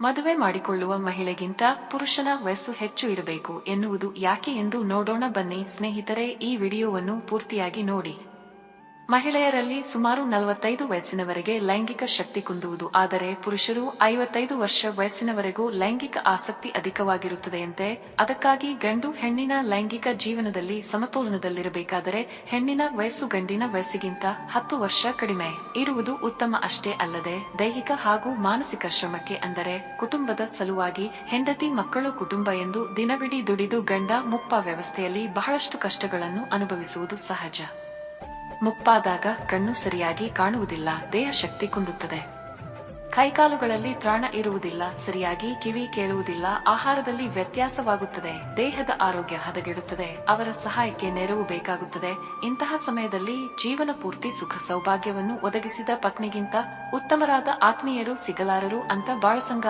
ಮದುವೆ ಮಾಡಿಕೊಳ್ಳುವ ಮಹಿಳೆಗಿಂತ ಪುರುಷನ ವಯಸ್ಸು ಹೆಚ್ಚು ಇರಬೇಕು ಎನ್ನುವುದು ಯಾಕೆ ಎಂದು ನೋಡೋಣ ಬನ್ನಿ ಸ್ನೇಹಿತರೆ, ಈ ವಿಡಿಯೋವನ್ನು ಪೂರ್ತಿಯಾಗಿ ನೋಡಿ. ಮಹಿಳೆಯರಲ್ಲಿ ಸುಮಾರು 45 ವಯಸ್ಸಿನವರೆಗೆ ಲೈಂಗಿಕ ಶಕ್ತಿ ಕುಂದುವುದು, ಆದರೆ ಪುರುಷರು 55 ವರ್ಷ ವಯಸ್ಸಿನವರೆಗೂ ಲೈಂಗಿಕ ಆಸಕ್ತಿ ಅಧಿಕವಾಗಿರುತ್ತದೆಯಂತೆ. ಅದಕ್ಕಾಗಿ ಗಂಡು ಹೆಣ್ಣಿನ ಲೈಂಗಿಕ ಜೀವನದಲ್ಲಿ ಸಮತೋಲನದಲ್ಲಿರಬೇಕಾದರೆ ಹೆಣ್ಣಿನ ವಯಸ್ಸು ಗಂಡಿನ ವಯಸ್ಸಿಗಿಂತ 10 ವರ್ಷ ಕಡಿಮೆ ಇರುವುದು ಉತ್ತಮ. ಅಷ್ಟೇ ಅಲ್ಲದೆ ದೈಹಿಕ ಹಾಗೂ ಮಾನಸಿಕ ಶ್ರಮಕ್ಕೆ, ಅಂದರೆ ಕುಟುಂಬದ ಸಲುವಾಗಿ ಹೆಂಡತಿ ಮಕ್ಕಳು ಕುಟುಂಬ ಎಂದು ದಿನವಿಡೀ ದುಡಿದು ಗಂಡ ಮುಪ್ಪ ವ್ಯವಸ್ಥೆಯಲ್ಲಿ ಬಹಳಷ್ಟು ಕಷ್ಟಗಳನ್ನು ಅನುಭವಿಸುವುದು ಸಹಜ. ಮುಪ್ಪಾದಾಗ ಕಣ್ಣು ಸರಿಯಾಗಿ ಕಾಣುವುದಿಲ್ಲ, ದೇಹ ಶಕ್ತಿ ಕುಂದುತ್ತದೆ, ಕೈಕಾಲುಗಳಲ್ಲಿ ತ್ರಾಣ ಇರುವುದಿಲ್ಲ, ಸರಿಯಾಗಿ ಕಿವಿ ಕೇಳುವುದಿಲ್ಲ, ಆಹಾರದಲ್ಲಿ ವ್ಯತ್ಯಾಸವಾಗುತ್ತದೆ, ದೇಹದ ಆರೋಗ್ಯ ಹದಗೆಡುತ್ತದೆ, ಅವರ ಸಹಾಯಕ್ಕೆ ನೆರವು ಬೇಕಾಗುತ್ತದೆ. ಇಂತಹ ಸಮಯದಲ್ಲಿ ಜೀವನ ಪೂರ್ತಿ ಸುಖ ಸೌಭಾಗ್ಯವನ್ನು ಒದಗಿಸಿದ ಪತ್ನಿಗಿಂತ ಉತ್ತಮರಾದ ಆತ್ಮೀಯರು ಸಿಗಲಾರರು ಅಂತ ಬಾಳಸಂಗಾತಿ